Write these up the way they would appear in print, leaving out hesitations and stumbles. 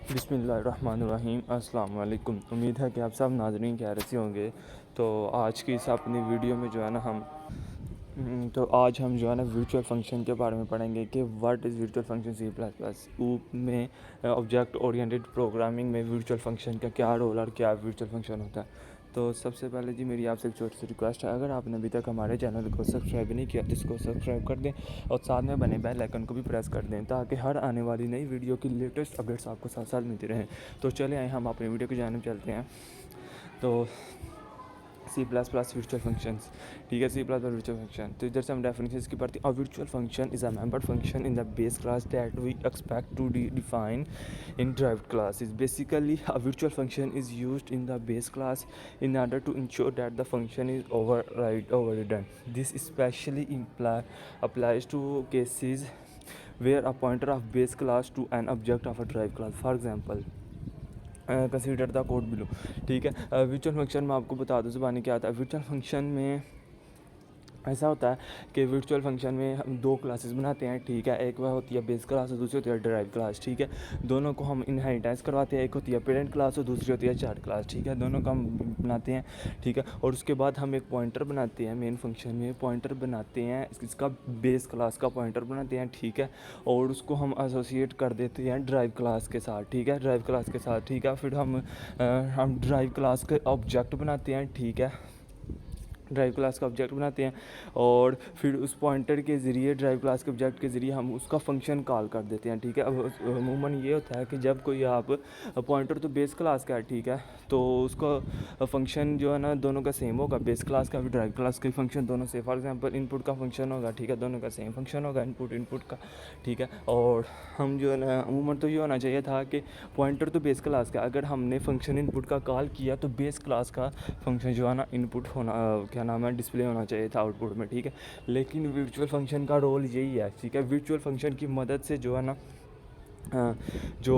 बिस्मिल्लाहिर्रहमानिर्रहीम। अस्सलाम वालेकुम। उम्मीद है कि आप सब नाज़रीन खैरियत से होंगे। तो आज की इस अपनी वीडियो में जो है ना आज हम जो है ना वर्चुअल फंक्शन के बारे में पढ़ेंगे कि what is virtual function C plus plus में ऑब्जेक्ट ओरिएंटेड प्रोग्रामिंग में वर्चुअल फंक्शन का क्या रोल और क्या वर्चुअल फंक्शन होता है। तो सबसे पहले जी मेरी आपसे एक छोटी सी रिक्वेस्ट है, अगर आपने अभी तक हमारे चैनल को सब्सक्राइब नहीं किया तो इसको सब्सक्राइब कर दें और साथ में बने बेल आइकन को भी प्रेस कर दें ताकि हर आने वाली नई वीडियो की लेटेस्ट अपडेट्स आपको साथ साथ मिलती रहें। तो चले आए हम अपनी वीडियो की जानिब चलते हैं। तो C plus plus virtual functions, ठीक है। C plus plus virtual function, तो इधर से हम डेफिनेशन की पढ़ते हैं। A virtual function is a member function in the base class that we expect to define in derived class. Is basically a virtual function is used in the base class in order to ensure that the function is overridden. This especially applies to cases where a pointer of base class to an object of a derived class. For example, consider the code below, ठीक है। Virtual function में आपको बता दूँ ज़बानी क्या आता है। Virtual function में ऐसा होता है कि वर्चुअल फंक्शन में हम दो क्लासेस बनाते हैं, ठीक है। एक वह होती है बेस क्लास और दूसरी होती है ड्राइव क्लास, ठीक है। दोनों को हम इनहेरिटेंस करवाते हैं। एक होती है पेरेंट क्लास और दूसरी होती है चाइल्ड क्लास, ठीक है। दोनों का हम बनाते हैं, ठीक है। और उसके बाद हम एक पॉइंटर बनाते हैं। मेन फंक्शन में पॉइंटर बनाते हैं, इसका बेस क्लास का पॉइंटर बनाते हैं, ठीक है। और उसको हम एसोसिएट कर देते हैं ड्राइव क्लास के साथ, ठीक है। ड्राइव क्लास के साथ, ठीक है। फिर हम ड्राइव क्लास के ऑब्जेक्ट बनाते हैं, ठीक है। ड्राइव क्लास का ऑब्जेक्ट बनाते हैं और फिर उस पॉइंटर के ज़रिए ड्राइव क्लास के ऑब्जेक्ट के ज़रिए हम उसका फंक्शन कॉल कर देते हैं, ठीक है। अब अमूमन ये होता है कि जब कोई आप पॉइंटर तो बेस क्लास का है, ठीक है, तो उसका फंक्शन जो है ना दोनों का सेम होगा। बेस क्लास का भी ड्राइव क्लास का फंक्शन दोनों से, फॉर एग्जांपल इनपुट का फंक्शन होगा, ठीक है। दोनों का सेम फंक्शन होगा, इनपुट का, ठीक है। और हम जो है ना अमूमन तो ये होना चाहिए था कि पॉइंटर तो बेस क्लास का, अगर हमने फंक्शन इनपुट का कॉल किया तो बेस क्लास का फंक्शन जो है ना इनपुट होना क्या नाम है डिस्प्ले होना चाहिए था आउटपुट में, ठीक है। लेकिन वर्चुअल फंक्शन का रोल यही है, ठीक है। वर्चुअल फंक्शन की मदद से जो है ना जो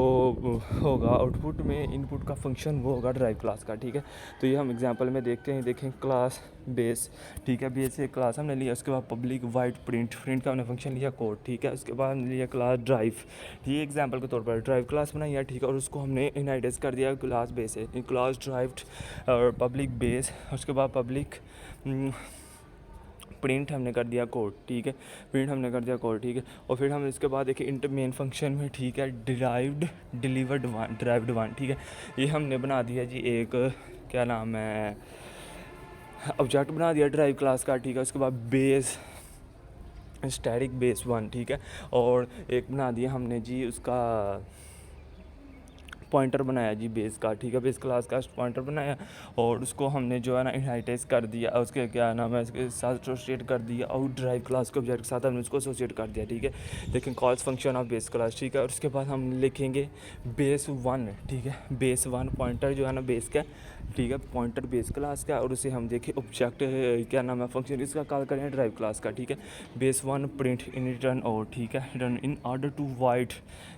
होगा आउटपुट में इनपुट का फंक्शन वो होगा ड्राइव क्लास का, ठीक है। तो ये हम एग्जांपल में देखते हैं, देखें क्लास बेस, ठीक है। बेस एक क्लास हमने लिया, उसके बाद पब्लिक वाइड प्रिंट का हमने फंक्शन लिया कोड, ठीक है। उसके बाद हमने लिया क्लास ड्राइव, ये एग्जांपल के तौर पर ड्राइव क्लास बनाई है, ठीक है। और उसको हमने इनहेरिटेंस कर दिया क्लास बेस है, क्लास ड्राइव और पब्लिक बेस। उसके बाद पब्लिक प्रिंट हमने कर दिया कोड, ठीक है। प्रिंट हमने कर दिया कोड, ठीक है। और फिर हम इसके बाद देखिए इंटर मेन फंक्शन में, ठीक है, ड्राइव्ड वन, ठीक है। ये हमने बना दिया जी एक क्या नाम है ऑब्जेक्ट बना दिया ड्राइव क्लास का, ठीक है। उसके बाद बेस स्टैटिक बेस वन, ठीक है। और एक बना दिया हमने जी उसका पॉइंटर बनाया जी बेस का, ठीक है। बेस क्लास का पॉइंटर बनाया और उसको हमने जो है ना इनहेरिटेंस कर दिया, उसके क्या नाम है इसके साथ एसोसिएट कर दिया और ड्राइव क्लास के ऑब्जेक्ट के साथ हमने उसको एसोसिएट कर दिया, ठीक है। लेकिन calls function of base class, ठीक है। और उसके बाद हम लिखेंगे बेस वन, ठीक है। बेस वन पॉइंटर जो है ना बेस का, ठीक है, पॉइंटर बेस क्लास का। और उसे हम देखें ऑब्जेक्ट क्या नाम है फंक्शन इसका कॉल करें ड्राइव क्लास का, ठीक है। Base one print in return और, ठीक है, return in order to avoid,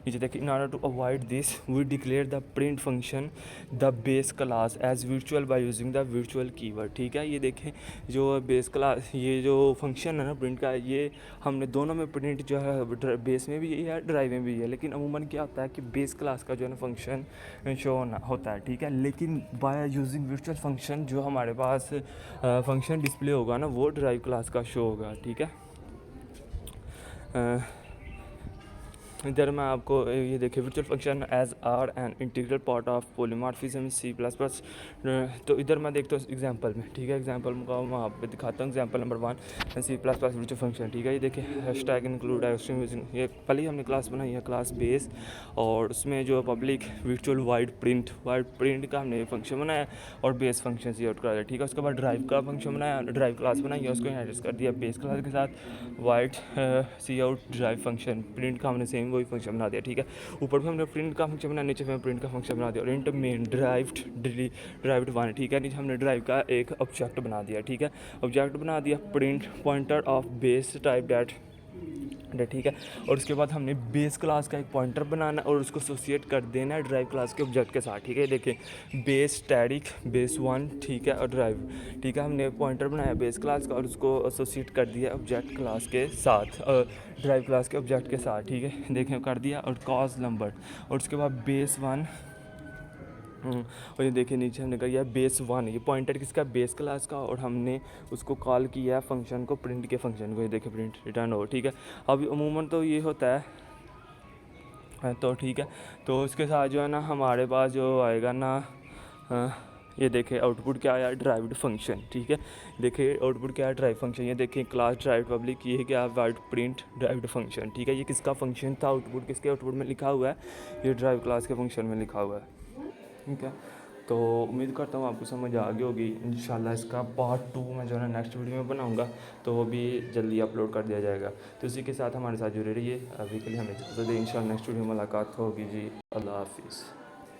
नीचे देखिए in order to avoid this we declare the print function the base class as virtual by using the virtual keyword, ठीक है। ये देखें जो बेस क्लास ये जो फंक्शन है ना प्रिंट का, ये हमने दोनों में प्रिंट जो है बेस में भी यही है ड्राइव में भी है। लेकिन अमूमन क्या होता है कि बेस क्लास का जो है ना फंक्शन शो होता है, ठीक है। लेकिन बाय यूजिंग वर्चुअल फंक्शन जो हमारे पास फंक्शन डिस्प्ले होगा ना वो ड्राइव क्लास का शो होगा, ठीक है। इधर मैं आपको ये देखिए virtual function as are an integral part of polymorphism C plus plus. तो इधर मैं देखता हूँ एग्जांपल में, ठीक है। एग्जांपल का मैं आप पे दिखाता हूँ example number 1 C plus plus virtual function, ठीक है। ये देखिए हैशटैग इंक्लूड ये पहले ही हमने क्लास बनाई है क्लास बेस और उसमें जो पब्लिक वर्चुअल वाइड प्रिंट का हमने फंक्शन बनाया और बेस फंक्शन सी आउट करा दिया, ठीक है। उसके बाद ड्राइव का फंक्शन बनाया, ड्राइव क्लास बनाई है, उसको इनहेरिट कर दिया बेस क्लास के साथ वाइड सी आउट ड्राइव फंक्शन प्रिंट का हमने सेम वही फंक्शन बना दिया, ठीक है। ऊपर भी हमने प्रिंट का फंक्शन बनाया, नीचे में प्रिंट का फंक्शन बना दिया और इंटर मेन ड्राइव्ड वन, ठीक है। नीचे हमने ड्राइव का एक ऑब्जेक्ट बना दिया, ठीक है। ऑब्जेक्ट बना दिया print pointer of base type that ठीक है। और उसके बाद हमने बेस क्लास का एक पॉइंटर बनाना और उसको एसोसिएट कर देना है ड्राइव क्लास के ऑब्जेक्ट के साथ, ठीक है। देखिए बेस स्टैटिक बेस वन, ठीक है, और ड्राइव, ठीक है। हमने पॉइंटर बनाया बेस क्लास का और उसको एसोसिएट कर दिया ऑब्जेक्ट क्लास के साथ, ड्राइव क्लास के ऑब्जेक्ट के साथ, ठीक है। देखें कर दिया, और कॉज नंबर, और उसके बाद बेस वन, और ये देखिए नीचे हमने कहा यह बेस वन, ये पॉइंटर किसका, बेस क्लास का, और हमने उसको कॉल किया है फंक्शन को, प्रिंट के फंक्शन को, ये देखिए प्रिंट रिटर्न हो, ठीक है। अब अमूमन तो ये होता है, तो ठीक है। तो उसके साथ जो है ना हमारे पास जो आएगा ना, ये देखिए आउटपुट क्या आया, ड्राइव्ड फंक्शन, ठीक है। देखिए आउटपुट क्या है, ड्राइव फंक्शन, ये देखिए क्लास ड्राइव पब्लिक, ये है क्या, वाइड प्रिंट ड्राइव्ड फंक्शन, ठीक है। ये किसका फंक्शन था, आउटपुट किसके आउटपुट में लिखा हुआ है, ये ड्राइव क्लास के फंक्शन में लिखा हुआ है, ठीक है। तो उम्मीद करता हूँ आपको समझ आ गई होगी। इंशाल्लाह इसका पार्ट 2 मैं जो है ना नेक्स्ट वीडियो में बनाऊँगा, तो वो भी जल्दी अपलोड कर दिया जाएगा। तो इसी के साथ हमारे साथ जुड़े रहिए। अभी के लिए हमें इजाज़त दें, इंशाल्लाह नेक्स्ट वीडियो में मुलाकात होगी जी। अल्लाह हाफिज़।